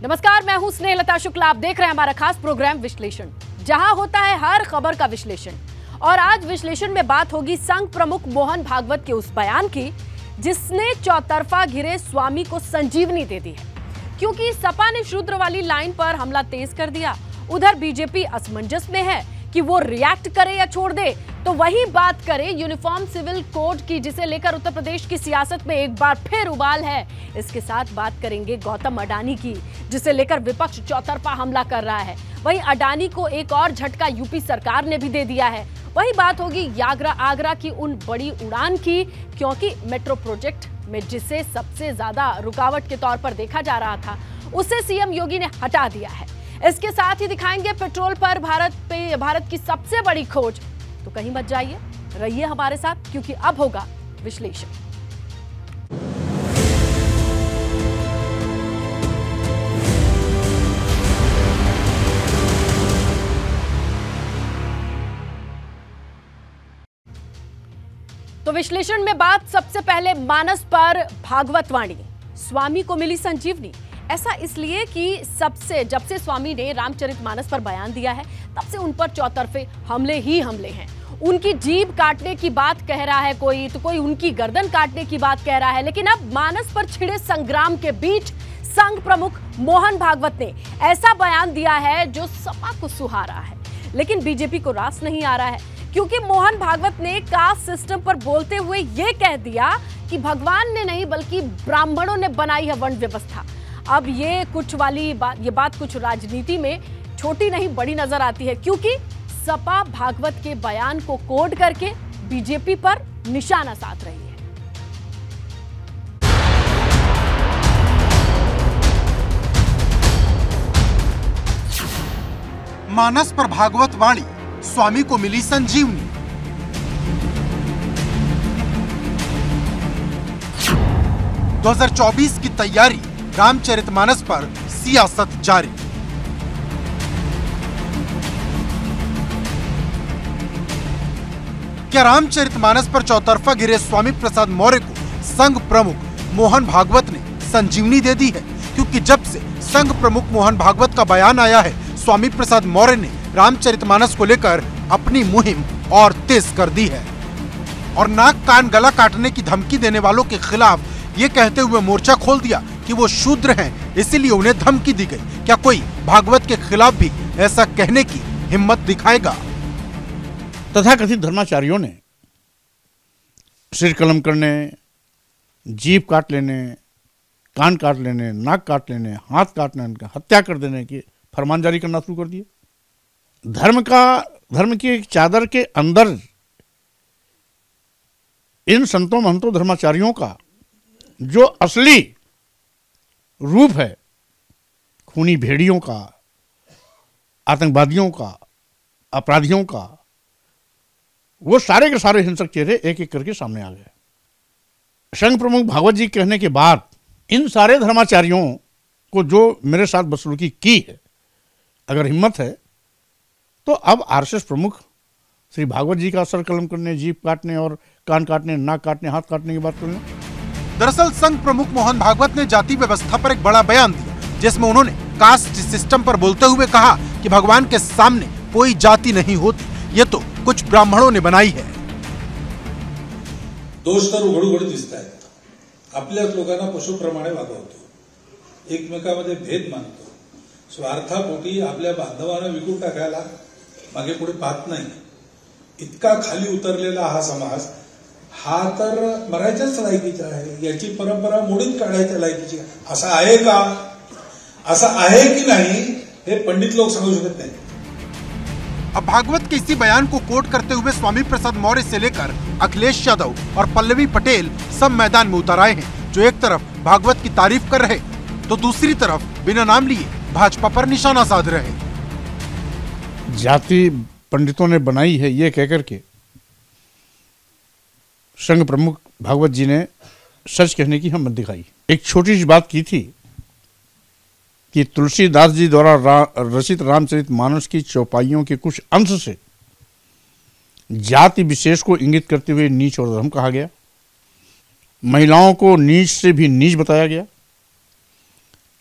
नमस्कार, मैं हूं स्नेहलता शुक्ला। आप देख रहे हैं हमारा खास प्रोग्राम विश्लेषण, जहां होता है हर खबर का विश्लेषण। और आज विश्लेषण में बात होगी संघ प्रमुख मोहन भागवत के उस बयान की जिसने चौतरफा घिरे स्वामी को संजीवनी दे दी है। क्योंकि सपा ने शूद्र वाली लाइन पर हमला तेज कर दिया, उधर बीजेपी असमंजस में है कि वो रिएक्ट करे या छोड़ दे। तो वही बात करें यूनिफॉर्म सिविल कोड की, जिसे लेकर उत्तर प्रदेश की सियासत में एक बार फिर उबाल है। इसके साथ बात करेंगे गौतम अडानी की, जिसे लेकर विपक्ष चौतरफा हमला कर रहा है। वहीं अडानी को एक और झटका यूपी सरकार ने भी दे दिया है। वही बात होगी आगरा की उन बड़ी उड़ान की, क्योंकि मेट्रो प्रोजेक्ट में जिसे सबसे ज्यादा रुकावट के तौर पर देखा जा रहा था, उसे सीएम योगी ने हटा दिया है। इसके साथ ही दिखाएंगे पेट्रोल पर भारत की सबसे बड़ी खोज। तो कहीं मत जाइए, रहिए हमारे साथ, क्योंकि अब होगा विश्लेषण। तो विश्लेषण में बात सबसे पहले मानस पर भागवत वाणी। स्वामी को मिली संजीवनी। ऐसा इसलिए कि जब से स्वामी ने रामचरितमानस पर बयान दिया है, तब से उन पर चौतरफे हमले ही हमले हैं। उनकी जीभ काटने की बात कह रहा है कोई, तो कोई उनकी गर्दन काटने की बात कह रहा है। लेकिन अब मानस पर छिड़े संग्राम के बीच संघ प्रमुख मोहन भागवत ने ऐसा बयान दिया है जो सपा को सुहा रहा है, लेकिन बीजेपी को रास नहीं आ रहा है। क्योंकि मोहन भागवत ने कास्ट सिस्टम पर बोलते हुए यह कह दिया कि भगवान ने नहीं बल्कि ब्राह्मणों ने बनाई है वर्ण व्यवस्था। अब ये बात कुछ राजनीति में छोटी नहीं बड़ी नजर आती है, क्योंकि सपा भागवत के बयान को कोड करके बीजेपी पर निशाना साध रही है। मानस पर भागवत वाणी, स्वामी को मिली संजीवनी। – 2024 की तैयारी, रामचरितमानस पर सियासत जारी। क्या रामचरितमानस पर चौतरफा घिरे स्वामी प्रसाद मौर्य को संघ प्रमुख मोहन भागवत ने संजीवनी दे दी है? क्योंकि जब से संघ प्रमुख मोहन भागवत का बयान आया है, स्वामी प्रसाद मौर्य ने रामचरितमानस को लेकर अपनी मुहिम और तेज कर दी है और नाक कान गला काटने की धमकी देने वालों के खिलाफ ये कहते हुए मोर्चा खोल दिया कि वो शूद्र हैं, इसीलिए उन्हें धमकी दी गई। क्या कोई भागवत के खिलाफ भी ऐसा कहने की हिम्मत दिखाएगा? तथाकथित धर्माचार्यों ने सिर कलम करने, जीभ काट लेने, कान काट लेने, नाक काट लेने, हाथ काटने, हत्या कर देने के फरमान जारी करना शुरू कर दिए। धर्म की एक चादर के अंदर इन संतों महंतों धर्माचार्यों का जो असली रूप है, खूनी भेड़ियों का, आतंकवादियों का, अपराधियों का, वो सारे के सारे हिंसक चेहरे एक एक करके सामने आ गए। संघ प्रमुख भागवत जी कहने के बाद इन सारे धर्माचार्यों को जो मेरे साथ बदसलूकी की है, अगर हिम्मत है तो अब आरएसएस प्रमुख श्री भागवत जी का सर कलम करने, जीभ काटने और कान काटने, नाक काटने, हाथ काटने की बात करने। दरअसल संघ प्रमुख मोहन भागवत ने जाति व्यवस्था पर एक बड़ा बयान दिया, जिसमें उन्होंने कास्ट सिस्टम पर बोलते हुए कहा कि भगवान के सामने कोई जाति नहीं होती, ये तो कुछ ब्राह्मणों ने बनाई है। दोष तर उघड उघड दिसत आहेत। आपल्याच लोकांना पशुप्रमाणे वागवतो, एकमेकांमध्ये भेद मानतो, स्वार्थापोटी आपल्या बांधवांना विकून टाकायला मागे पुढे पाहत नाही। इतका खाली उतरलेला हा समाज, हा तर मरायच्याच लायकीचा आहे। याची परंपरा मोडीत काढायच्या लायकीची असं आहे का? असं आहे की नाही हे पंडित लोक सांगू शकत नाही। अब भागवत के इसी बयान को कोट करते हुए स्वामी प्रसाद मौर्य से लेकर अखिलेश यादव और पल्लवी पटेल सब मैदान में उतर आए हैं, जो एक तरफ भागवत की तारीफ कर रहे तो दूसरी तरफ बिना नाम लिए भाजपा पर निशाना साध रहे। जाति पंडितों ने बनाई है ये कहकर के संघ प्रमुख भागवत जी ने सच कहने की हिम्मत दिखाई। एक छोटी सी बात की थी कि तुलसीदास जी द्वारा रचित रामचरितमानस की चौपाइयों के कुछ अंश से जाति विशेष को इंगित करते हुए नीच और धर्म कहा गया। महिलाओं को नीच से भी नीच बताया गया।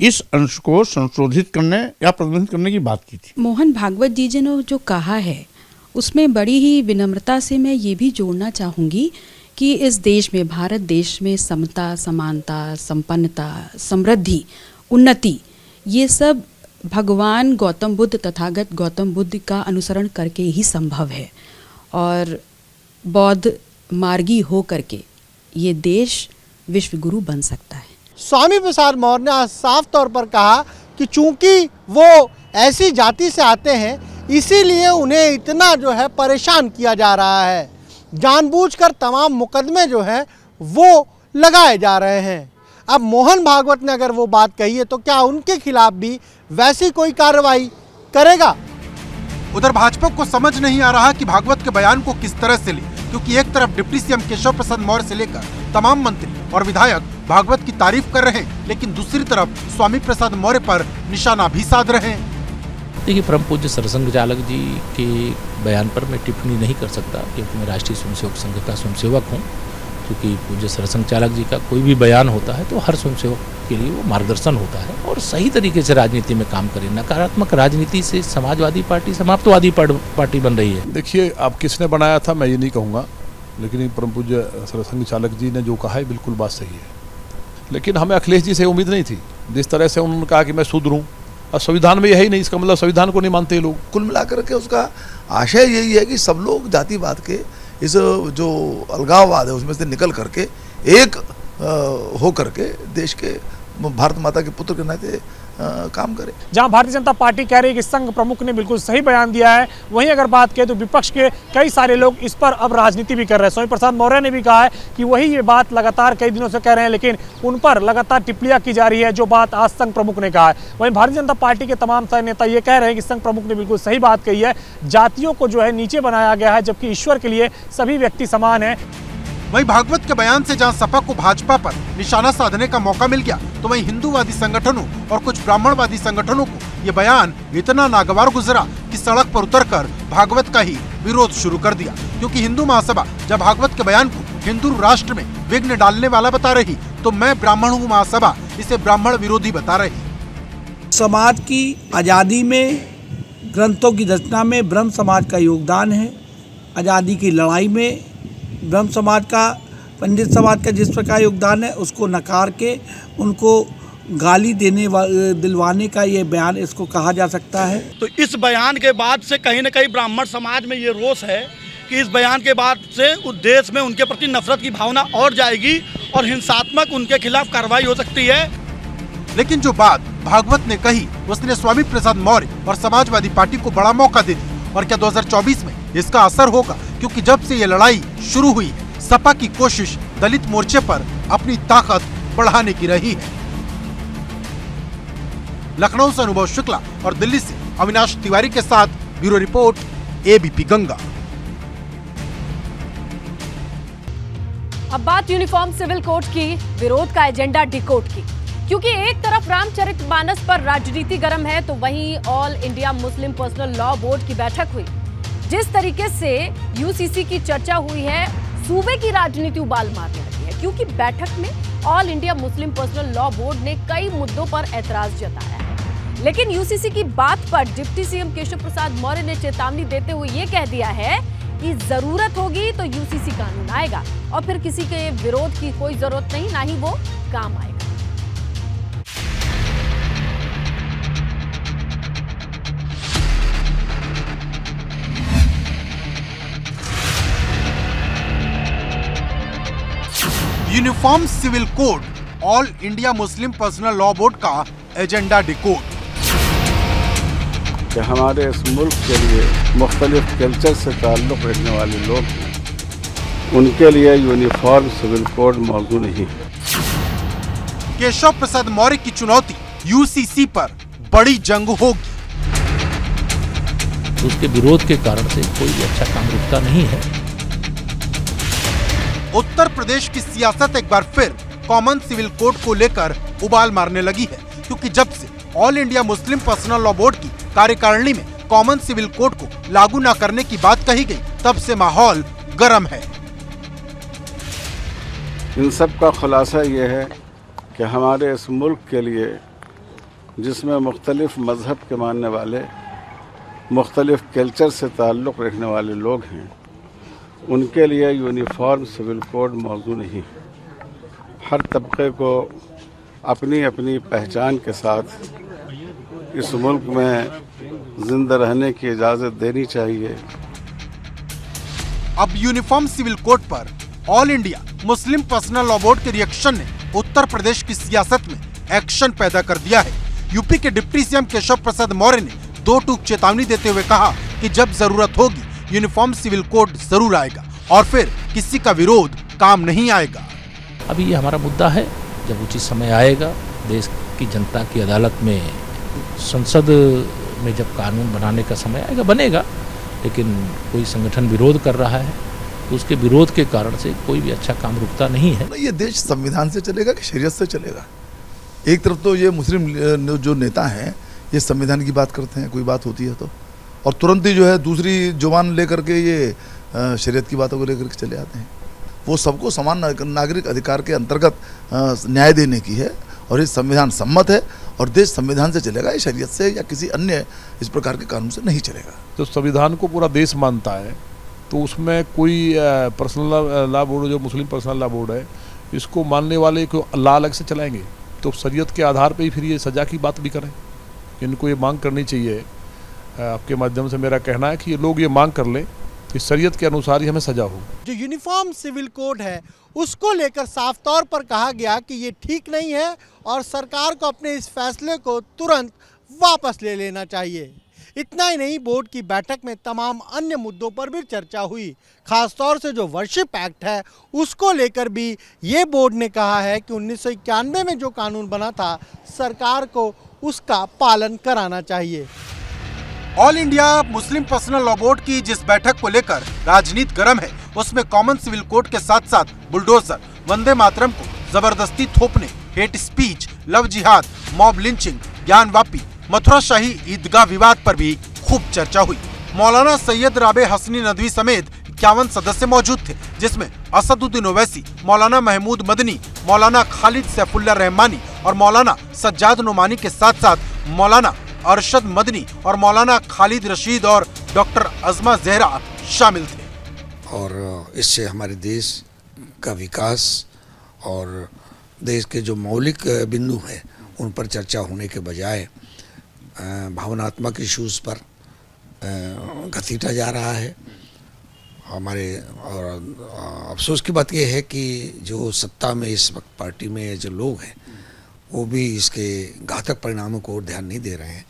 इस अंश को संशोधित करने या प्रतिबंधित करने की बात की थी। मोहन भागवत जी ने जो कहा है उसमें बड़ी ही विनम्रता से मैं ये भी जोड़ना चाहूँगी कि इस देश में, भारत देश में समता, समानता, संपन्नता, समृद्धि, उन्नति, ये सब भगवान गौतम बुद्ध, तथागत गौतम बुद्ध का अनुसरण करके ही संभव है और बौद्ध मार्गी हो करके ये देश विश्व गुरु बन सकता है। स्वामी प्रसाद मौर्य ने आज साफ तौर पर कहा कि चूंकि वो ऐसी जाति से आते हैं इसीलिए उन्हें इतना जो है परेशान किया जा रहा है, जानबूझकर तमाम मुकदमे जो हैं वो लगाए जा रहे हैं। अब मोहन भागवत ने अगर वो बात कही है तो क्या उनके खिलाफ भी वैसी कोई कार्रवाई करेगा? उधर भाजपा को समझ नहीं आ रहा कि भागवत के बयान को किस तरह से ले, क्योंकि एक तरफ डिप्टी सीएम केशव प्रसाद मौर्य से लेकर तमाम मंत्री और विधायक भागवत की तारीफ कर रहे हैं, लेकिन दूसरी तरफ स्वामी प्रसाद मौर्य पर निशाना भी साध रहे हैं। देखिए, परम पूज्य सरसंघ चालक जी के बयान पर मैं टिप्पणी नहीं कर सकता, क्योंकि मैं राष्ट्रीय स्वयंसेवक संघ का स्वयंसेवक हूँ। क्योंकि पूज्य सरसंघ चालक जी का कोई भी बयान होता है तो हर स्वयंसेवक के लिए वो मार्गदर्शन होता है और सही तरीके से राजनीति में काम करें। नकारात्मक राजनीति से समाजवादी पार्टी समाप्तवादी पार्टी बन रही है। देखिए, अब किसने बनाया था मैं ये नहीं कहूँगा, लेकिन परम पूज्य सरसंघ चालक जी ने जो कहा है बिल्कुल बात सही है। लेकिन हमें अखिलेश जी से उम्मीद नहीं थी, जिस तरह से उन्होंने कहा कि मैं शूद्र हूँ, और संविधान में यही नहीं, इसका मतलब संविधान को नहीं मानते लोग। कुल मिलाकर के उसका आशय यही है कि सब लोग जातिवाद के इस जो अलगाववाद है उसमें से निकल करके एक हो करके देश के भारत माता के पुत्र के नाते काम करे। जहां भारतीय जनता पार्टी कह रही है कि संघ प्रमुख ने बिल्कुल सही बयान दिया है, वहीं अगर बात करें तो विपक्ष के कई सारे लोग इस पर अब राजनीति भी कर रहे हैं। स्वामी प्रसाद मौर्य ने भी कहा है कि वही ये बात लगातार कई दिनों से कह रहे हैं, लेकिन उन पर लगातार टिप्पणियां की जा रही है जो बात आज संघ प्रमुख ने कहा है। वहीं भारतीय जनता पार्टी के तमाम नेता ये कह रहे हैं कि संघ प्रमुख ने बिल्कुल सही बात कही है, जातियों को जो है नीचे बनाया गया है, जबकि ईश्वर के लिए सभी व्यक्ति समान है। वहीं भागवत के बयान से जहां सपा को भाजपा पर निशाना साधने का मौका मिल गया, तो वहीं हिंदूवादी संगठनों और कुछ ब्राह्मणवादी संगठनों को ये बयान इतना नागवार गुजरा कि सड़क पर उतरकर भागवत का ही विरोध शुरू कर दिया। क्योंकि हिंदू महासभा जब भागवत के बयान को हिंदू राष्ट्र में विघ्न डालने वाला बता रही, तो मैं ब्राह्मण हूँ महासभा इसे ब्राह्मण विरोधी बता रही। समाज की आज़ादी में, ग्रंथों की रचना में ब्रह्म समाज का योगदान है। आज़ादी की लड़ाई में ब्रह्म समाज का, पंडित समाज का जिस प्रकार योगदान है, उसको नकार के उनको गाली दिलवाने का ये बयान इसको कहा जा सकता है। तो इस बयान के बाद से कहीं न कहीं ब्राह्मण समाज में ये रोष है कि इस बयान के बाद से उस देश में उनके प्रति नफरत की भावना और जाएगी और हिंसात्मक उनके खिलाफ कार्रवाई हो सकती है। लेकिन जो बात भागवत ने कही उसने स्वामी प्रसाद मौर्य और समाजवादी पार्टी को बड़ा मौका दे दिया। और क्या 2024 में इसका असर होगा? क्योंकि जब से ये लड़ाई शुरू हुई, सपा की कोशिश दलित मोर्चे पर अपनी ताकत बढ़ाने की रही है। लखनऊ से अनुभव शुक्ला और दिल्ली से अविनाश तिवारी के साथ ब्यूरो रिपोर्ट, एबीपी गंगा। अब बात यूनिफॉर्म सिविल कोड की, विरोध का एजेंडा डिकोड की। क्योंकि एक तरफ रामचरितमानस पर राजनीति गर्म है, तो वहीं all India Muslim personal law board की बैठक हुई। जिस तरीके से यूसीसी की चर्चा हुई है, सूबे की राजनीति उबाल मारने लगी है। क्योंकि बैठक में all India Muslim personal law board ने कई मुद्दों पर ऐतराज जताया है, लेकिन यूसीसी की बात पर डिप्टी सीएम केशव प्रसाद मौर्य ने चेतावनी देते हुए ये कह दिया है कि जरूरत होगी तो यूसीसी कानून आएगा और फिर किसी के विरोध की कोई जरूरत नहीं, ना ही वो काम आएगा। Uniform civil code, all India Muslim personal law board का एजेंडा डिकोड। कि हमारे इस मुल्क के लिए मुख्तलिफ कल्चर से ताल्लुक़ रखने वाले लोग हैं, उनके लिए यूनिफॉर्म सिविल कोड मौजूद नहीं है। केशव प्रसाद मौर्य की चुनौती, यूसीसी पर बड़ी जंग होगी। उसके विरोध के कारण से कोई अच्छा काम रुकता नहीं है। उत्तर प्रदेश की सियासत एक बार फिर कॉमन सिविल कोड को लेकर उबाल मारने लगी है, क्योंकि जब से all India Muslim personal law board की कार्यकारिणी में कॉमन सिविल कोड को लागू न करने की बात कही गई, तब से माहौल गर्म है। इन सब का खुलासा ये है कि हमारे इस मुल्क के लिए जिसमें मुख्तलिफ मज़हब के मानने वाले, मुख्तलिफ कल्चर से ताल्लुक़ रखने वाले लोग हैं, उनके लिए यूनिफॉर्म सिविल कोड मौजू नहीं। हर तबके को अपनी अपनी पहचान के साथ इस मुल्क में जिंदा रहने की इजाज़त देनी चाहिए। अब यूनिफॉर्म सिविल कोड पर all India Muslim personal law board के रिएक्शन ने उत्तर प्रदेश की सियासत में एक्शन पैदा कर दिया है। यूपी के डिप्टी सीएम केशव प्रसाद मौर्य ने दो टूक चेतावनी देते हुए कहा कि जब जरूरत होगी यूनिफॉर्म सिविल कोड जरूर आएगा और फिर किसी का विरोध काम नहीं आएगा। अभी ये हमारा मुद्दा है, जब उचित समय आएगा, देश की जनता की अदालत में, संसद में जब कानून बनाने का समय आएगा बनेगा, लेकिन कोई संगठन विरोध कर रहा है तो उसके विरोध के कारण से कोई भी अच्छा काम रुकता नहीं है। ये देश संविधान से चलेगा कि शरीयत से चलेगा? एक तरफ तो ये मुस्लिम जो नेता हैं ये संविधान की बात करते हैं, कोई बात होती है तो, और तुरंत ही जो है दूसरी जुबान लेकर के ये शरीयत की बातों को लेकर के चले आते हैं। वो सबको समान नागरिक अधिकार के अंतर्गत न्याय देने की है और ये संविधान सम्मत है और देश संविधान से चलेगा, ये शरीयत से या किसी अन्य इस प्रकार के कानून से नहीं चलेगा। तो संविधान को पूरा देश मानता है तो उसमें कोई पर्सनल लॉ बोर्ड, जो मुस्लिम पर्सनल लॉ बोर्ड है, इसको मानने वाले को लॉ अलग से चलाएंगे तो शरीयत के आधार पे ही फिर ये सज़ा की बात भी करें। इनको ये मांग करनी चाहिए। आपके माध्यम से मेरा कहना है कि ये लोग ये मांग कर लें कि शरीयत के अनुसार ही हमें सजा हो। जो यूनिफॉर्म सिविल कोड है उसको लेकर साफ तौर पर कहा गया कि ये ठीक नहीं है और सरकार को अपने इस फैसले को तुरंत वापस ले लेना चाहिए। इतना ही नहीं, बोर्ड की बैठक में तमाम अन्य मुद्दों पर भी चर्चा हुई। खासतौर से जो वर्शिप एक्ट है उसको लेकर भी ये बोर्ड ने कहा है कि 1991 में जो कानून बना था सरकार को उसका पालन कराना चाहिए। All India Muslim personal law board की जिस बैठक को लेकर राजनीति गर्म है, उसमें कॉमन सिविल कोड के साथ साथ बुलडोजर, वंदे मातरम को जबरदस्ती थोपने, हेट स्पीच, लव जिहाद, मॉब लिंचिंग, ज्ञानवापी, मथुरा शाही ईदगाह विवाद पर भी खूब चर्चा हुई। मौलाना सैयद राबे हसनी नदवी समेत 51 सदस्य मौजूद थे, जिसमें असदुद्दीन ओवैसी, मौलाना महमूद मदनी, मौलाना खालिद सैफुल्लाह रहमानी और मौलाना सज्जाद नुमानी के साथ साथ मौलाना अरशद मदनी और मौलाना खालिद रशीद और डॉक्टर अजमा जहरा शामिल थे। और इससे हमारे देश का विकास और देश के जो मौलिक बिंदु हैं उन पर चर्चा होने के बजाय भावनात्मक इश्यूज पर घसीटा जा रहा है हमारे। और अफसोस की बात यह है कि जो सत्ता में इस वक्त पार्टी में जो लोग हैं वो भी इसके घातक परिणामों को ध्यान नहीं दे रहे हैं।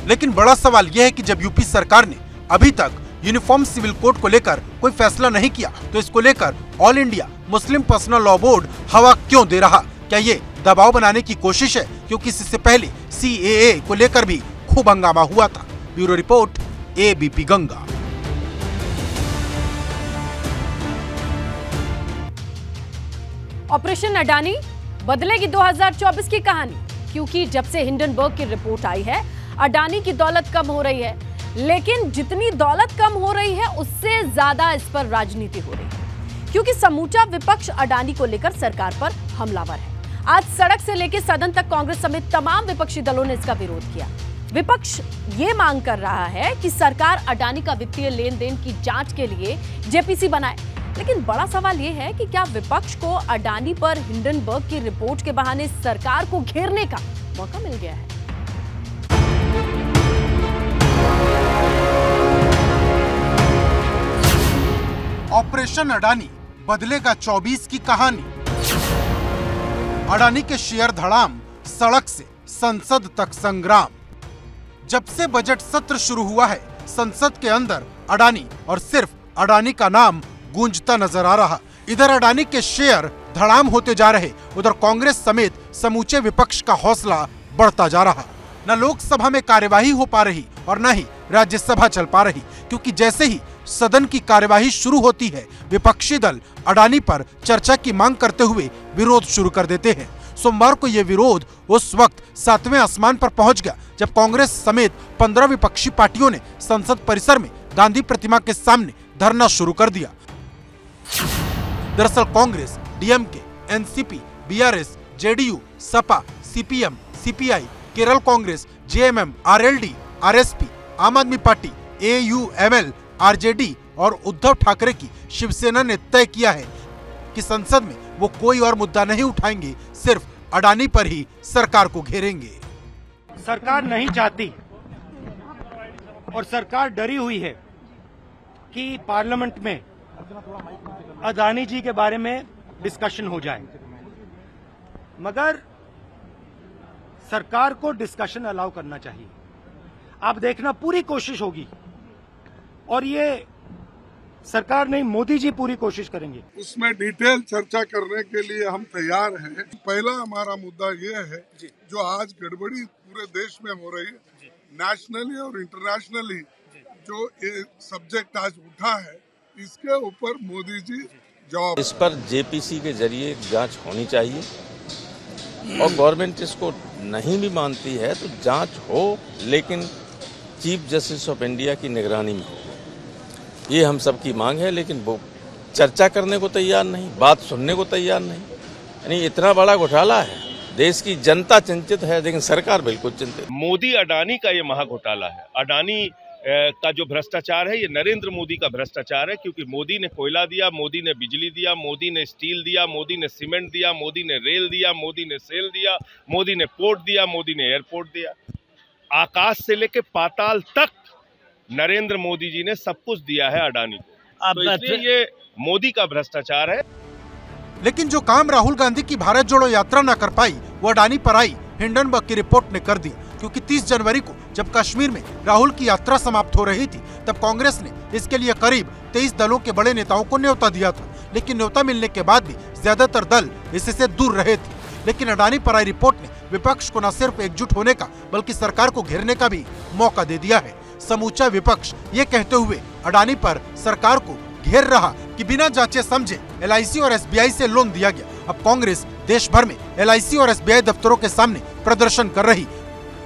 लेकिन बड़ा सवाल यह है कि जब यूपी सरकार ने अभी तक यूनिफॉर्म सिविल कोड को लेकर कोई फैसला नहीं किया तो इसको लेकर all India Muslim personal law board हवा क्यों दे रहा? क्या ये दबाव बनाने की कोशिश है? क्योंकि इससे पहले CAA को लेकर भी खूब हंगामा हुआ था। Bureau report, ABP Ganga. Operation Adani बदलेगी 2024 की कहानी, क्योंकि जब से हिंडनबर्ग की रिपोर्ट आई है अडानी की दौलत कम हो रही है, लेकिन जितनी दौलत कम हो रही है उससे ज्यादा इस पर राजनीति हो रही है, क्योंकि समूचा विपक्ष अडानी को लेकर सरकार पर हमलावर है। आज सड़क से लेकर सदन तक कांग्रेस समेत तमाम विपक्षी दलों ने इसका विरोध किया। विपक्ष ये मांग कर रहा है कि सरकार अडानी का वित्तीय लेन देन की जांच के लिए JPC बनाए। लेकिन बड़ा सवाल यह है कि क्या विपक्ष को अडानी पर हिंडनबर्ग की रिपोर्ट के बहाने सरकार को घेरने का मौका मिल गया है? ऑपरेशन अडानी बदलेगा 24 की कहानी। अडानी के शेयर धड़ाम, सड़क से संसद तक संग्राम। जब से बजट सत्र शुरू हुआ है, संसद के अंदर अडानी और सिर्फ अडानी का नाम गूंजता नजर आ रहा। इधर अडानी के शेयर धड़ाम होते जा रहे, उधर कांग्रेस समेत समूचे विपक्ष का हौसला बढ़ता जा रहा। न लोकसभा में कार्यवाही हो पा रही और न ही राज्यसभा चल पा रही, क्योंकि जैसे ही सदन की कार्यवाही शुरू होती है, विपक्षी दल अडानी पर चर्चा की मांग करते हुए विरोध शुरू कर देते हैं। सोमवार को यह विरोध उस वक्त 7वें आसमान पर पहुंच गया जब कांग्रेस समेत 15 विपक्षी पार्टियों ने संसद परिसर में गांधी प्रतिमा के सामने धरना शुरू कर दिया। दरअसल Congress, DMK, NCP, BRS, JDU, Sapa, CPM, CPI, Kerala Congress, JMM, RLD, RSP, आम आदमी पार्टी, एयूएमएल, आरजेडी और उद्धव ठाकरे की शिवसेना ने तय किया है कि संसद में वो कोई और मुद्दा नहीं उठाएंगे, सिर्फ अडानी पर ही सरकार को घेरेंगे। सरकार नहीं चाहती और सरकार डरी हुई है कि पार्लियामेंट में अडानी जी के बारे में डिस्कशन हो जाए, मगर सरकार को डिस्कशन अलाउ करना चाहिए। आप देखना पूरी कोशिश होगी और ये सरकार नहीं, मोदी जी पूरी कोशिश करेंगे। उसमें डिटेल चर्चा करने के लिए हम तैयार हैं। पहला हमारा मुद्दा ये है जो आज गड़बड़ी पूरे देश में हो रही है, नेशनली और इंटरनेशनली जो ये सब्जेक्ट आज उठा है, इसके ऊपर मोदी जी जवाब। इस पर जेपीसी के जरिए जांच होनी चाहिए और गवर्नमेंट इसको नहीं भी मानती है तो जांच हो, लेकिन चीफ जस्टिस ऑफ इंडिया की निगरानी में हो। ये हम सबकी मांग है, लेकिन वो चर्चा करने को तैयार नहीं, बात सुनने को तैयार नहीं। यानी इतना बड़ा घोटाला है, देश की जनता चिंतित है लेकिन सरकार बिल्कुल चिंतित। मोदी अडानी का ये महा घोटाला है। अडानी का जो भ्रष्टाचार है ये नरेंद्र मोदी का भ्रष्टाचार है, क्योंकि मोदी ने कोयला दिया, मोदी ने बिजली दिया, मोदी ने स्टील दिया, मोदी ने सीमेंट दिया, मोदी ने रेल दिया, मोदी ने सेल दिया, मोदी ने पोर्ट दिया, मोदी ने एयरपोर्ट दिया। आकाश से लेके पाताल तक नरेंद्र मोदी जी ने सब कुछ दिया है अडानी को, तो इसलिए ये मोदी का भ्रष्टाचार है। लेकिन जो काम राहुल गांधी की भारत जोड़ो यात्रा न कर पाई, वो अडानी पर आई हिंडनबर्ग की रिपोर्ट ने कर दी। क्योंकि 30 जनवरी को जब कश्मीर में राहुल की यात्रा समाप्त हो रही थी, तब कांग्रेस ने इसके लिए करीब 23 दलों के बड़े नेताओं को न्योता दिया था। लेकिन न्योता मिलने के बाद भी ज्यादातर दल इससे दूर रहे थे। लेकिन अडानी पर आई रिपोर्ट ने विपक्ष को न सिर्फ एकजुट होने का बल्कि सरकार को घेरने का भी मौका दे दिया है। समूचा विपक्ष ये कहते हुए अडानी पर सरकार को घेर रहा कि बिना जांचे समझे एलआईसी और एसबीआई से लोन दिया गया। अब कांग्रेस देश भर में एलआईसी और एसबीआई दफ्तरों के सामने प्रदर्शन कर रही।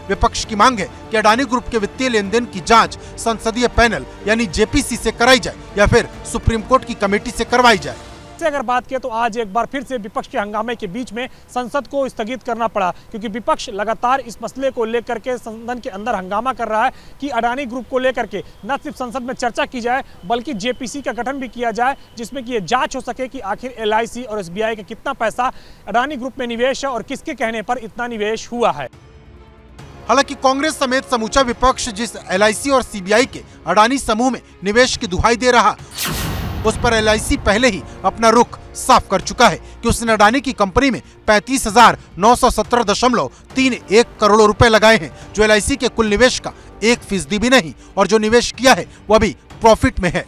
विपक्ष की मांग है कि अडानी ग्रुप के वित्तीय लेन देन की जांच संसदीय पैनल यानी जेपीसी से कराई जाए या फिर सुप्रीम कोर्ट की कमेटी से करवाई जाए। अगर बात करें तो आज एक बार फिर से विपक्ष के हंगामे के बीच में संसद को स्थगित करना पड़ा, क्योंकि विपक्ष लगातार इस मसले को लेकर के सदन के अंदर हंगामा कर रहा है कि अडानी ग्रुप को लेकर के न सिर्फ संसद में चर्चा की जाए बल्कि जेपीसी का गठन भी किया जाए, जिसमें कि ये जांच हो सके कि आखिर एलआईसी और एसबीआई का कितना पैसा अडानी ग्रुप में निवेश है और किसके कहने पर इतना निवेश हुआ है। हालांकि कांग्रेस समेत समूचा विपक्ष जिस एलआईसी और सीबीआई के अडानी समूह में निवेश की दुहाई दे रहा, उस पर एलआईसी पहले ही अपना रुख साफ कर चुका है कि उसने अडानी की कंपनी में 35,917.31 करोड़ रुपए लगाए हैं, जो एलआईसी के कुल निवेश का 1% भी नहीं, और जो निवेश किया है वह भी प्रॉफिट में है।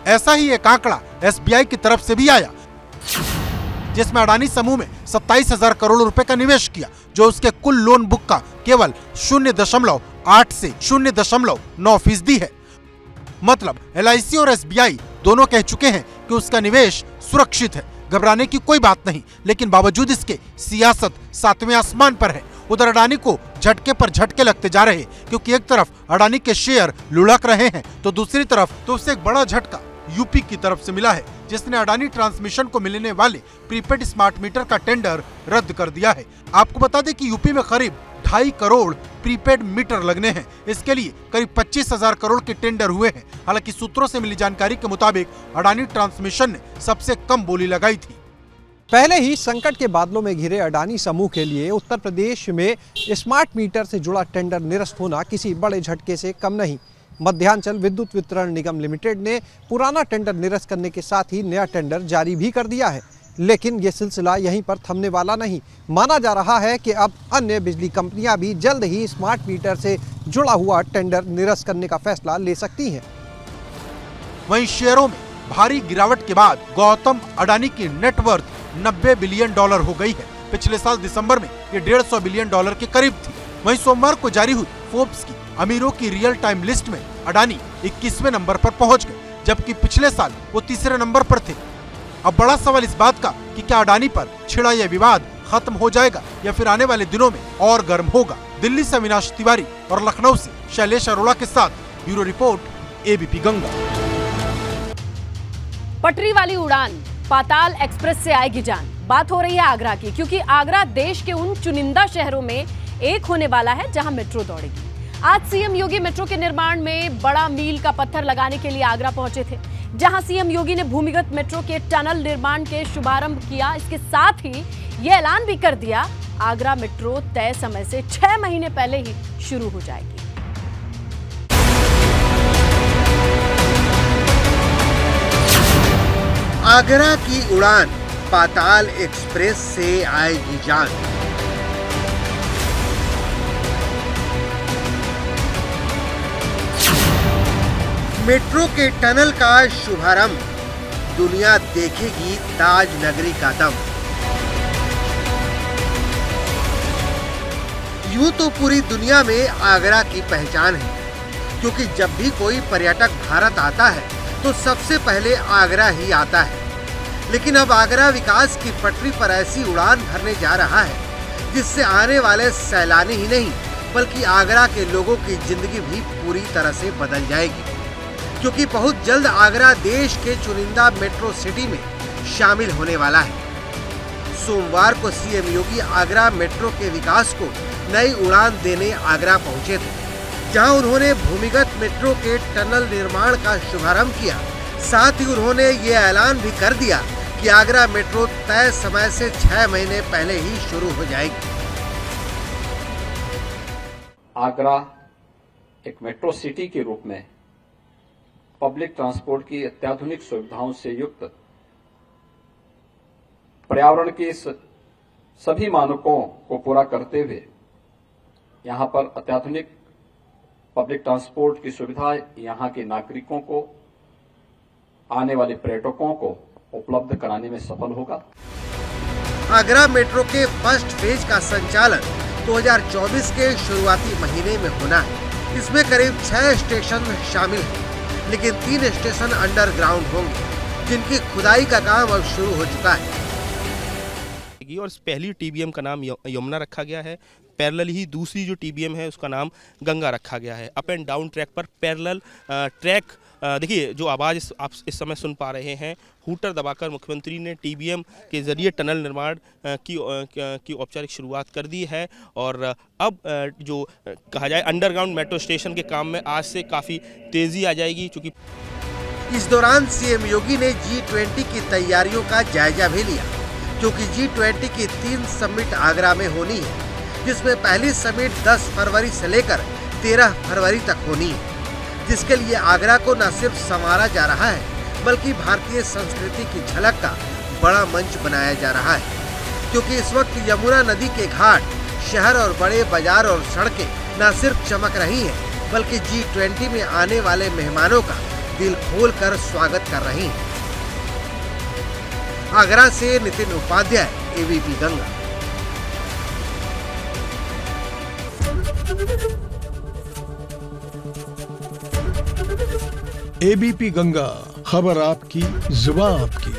ऐसा ही एक आंकड़ा एसबीआई की तरफ से भी आया, जिसमें अडानी समूह में 27,000 करोड़ रुपए का निवेश किया, जो उसके कुल लोन बुक का केवल 0.8 से 0.9% है। मतलब एलआईसी और एसबीआई दोनों कह चुके हैं कि उसका निवेश सुरक्षित है, घबराने की कोई बात नहीं। लेकिन बावजूद इसके सियासत 7वें आसमान पर है। उधर अडानी को झटके पर झटके लगते जा रहे, क्योंकि एक तरफ अडानी के शेयर लुढ़क रहे हैं तो दूसरी तरफ तो उसे एक बड़ा झटका यूपी की तरफ से मिला है, जिसने अडानी ट्रांसमिशन को मिलने वाले प्रीपेड स्मार्ट मीटर का टेंडर रद्द कर दिया है। आपको बता दें कि यूपी में करीब 2.5 करोड़ प्रीपेड मीटर लगने हैं। इसके लिए करीब 25,000 करोड़ के टेंडर हुए हैं। हालांकि सूत्रों से मिली जानकारी के मुताबिक अडानी ट्रांसमिशन ने सबसे कम बोली लगाई थी। पहले ही संकट के बादलों में घिरे अडानी समूह के लिए उत्तर प्रदेश में स्मार्ट मीटर से जुड़ा टेंडर निरस्त होना किसी बड़े झटके से कम नहीं। मध्यांचल विद्युत वितरण निगम लिमिटेड ने पुराना टेंडर निरस्त करने के साथ ही नया टेंडर जारी भी कर दिया है। लेकिन ये सिलसिला यहीं पर थमने वाला नहीं। माना जा रहा है कि अब अन्य बिजली कंपनियां भी जल्द ही स्मार्ट मीटर से जुड़ा हुआ टेंडर निरस्त करने का फैसला ले सकती हैं। वहीं शेयरों में भारी गिरावट के बाद गौतम अडानी की नेटवर्थ $90 बिलियन हो गई है। पिछले साल दिसंबर में ये $150 बिलियन के करीब थी। वहीं सोमवार को जारी हुई फोर्ब्स की अमीरों की रियल टाइम लिस्ट में अडानी 21वें नंबर पर पहुंच गए, जबकि पिछले साल वो 3रे नंबर पर थे। अब बड़ा सवाल इस बात का कि क्या अडानी पर छिड़ा यह विवाद खत्म हो जाएगा या फिर आने वाले दिनों में और गर्म होगा। दिल्ली से अविनाश तिवारी और लखनऊ से शैलेश अरोड़ा के साथ ब्यूरो रिपोर्ट, एबीपी गंगा। पटरी वाली उड़ान पाताल एक्सप्रेस से आएगी जान। बात हो रही है आगरा की, क्योंकि आगरा देश के उन चुनिंदा शहरों में एक होने वाला है जहां मेट्रो दौड़ेगी। आज सीएम योगी मेट्रो के निर्माण में बड़ा मील का पत्थर लगाने के लिए आगरा पहुंचे थे, जहां सीएम योगी ने भूमिगत मेट्रो के टनल निर्माण के शुभारंभ किया। इसके साथ ही यह ऐलान भी कर दिया, आगरा मेट्रो तय समय से 6 महीने पहले ही शुरू हो जाएगी। आगरा की उड़ान पाताल एक्सप्रेस से आएगी जान। मेट्रो के टनल का शुभारंभ, दुनिया देखेगी ताज नगरी का दम। यूं तो पूरी दुनिया में आगरा की पहचान है, क्योंकि जब भी कोई पर्यटक भारत आता है तो सबसे पहले आगरा ही आता है। लेकिन अब आगरा विकास की पटरी पर ऐसी उड़ान भरने जा रहा है जिससे आने वाले सैलानी ही नहीं बल्कि आगरा के लोगों की जिंदगी भी पूरी तरह से बदल जाएगी, क्योंकि बहुत जल्द आगरा देश के चुनिंदा मेट्रो सिटी में शामिल होने वाला है। सोमवार को सीएम योगी आगरा मेट्रो के विकास को नई उड़ान देने आगरा पहुंचे थे, जहां उन्होंने भूमिगत मेट्रो के टनल निर्माण का शुभारंभ किया। साथ ही उन्होंने ये ऐलान भी कर दिया कि आगरा मेट्रो तय समय से 6 महीने पहले ही शुरू हो जाएगी। आगरा एक मेट्रो सिटी के रूप में पब्लिक ट्रांसपोर्ट की अत्याधुनिक सुविधाओं से युक्त, पर्यावरण के सभी मानकों को पूरा करते हुए यहां पर अत्याधुनिक पब्लिक ट्रांसपोर्ट की सुविधा यहां के नागरिकों को, आने वाले पर्यटकों को उपलब्ध कराने में सफल होगा। आगरा मेट्रो के फर्स्ट फेज का संचालन 2024 के शुरुआती महीने में होना है। इसमें करीब 6 स्टेशन शामिल हैं, लेकिन 3 स्टेशन अंडरग्राउंड होंगे, जिनकी खुदाई का काम अब शुरू हो चुका है। और पहली टीबीएम का नाम यमुना रखा गया है। पैरेलल ही दूसरी जो टीबीएम है उसका नाम गंगा रखा गया है। अप एंड डाउन ट्रैक पर पैरेलल ट्रैक, देखिए जो आवाज़ आप इस समय सुन पा रहे हैं, हूटर दबाकर मुख्यमंत्री ने टीबीएम के जरिए टनल निर्माण की औपचारिक शुरुआत कर दी है। और अब जो कहा जाए अंडरग्राउंड मेट्रो स्टेशन के काम में आज से काफ़ी तेज़ी आ जाएगी। चूँकि इस दौरान सीएम योगी ने G20 की तैयारियों का जायजा भी लिया, क्योंकि G20 की 3 समिट आगरा में होनी है, जिसमें पहली समिट 10 फरवरी से लेकर 13 फरवरी तक होनी है, जिसके लिए आगरा को न सिर्फ संवारा जा रहा है बल्कि भारतीय संस्कृति की झलक का बड़ा मंच बनाया जा रहा है। क्योंकि इस वक्त यमुना नदी के घाट, शहर और बड़े बाजार और सड़कें न सिर्फ चमक रही हैं बल्कि G20 में आने वाले मेहमानों का दिल खोलकर स्वागत कर रही हैं। आगरा से नितिन उपाध्याय, एबीपी गंगा। एबीपी गंगा, खबर आपकी, जुबान आपकी।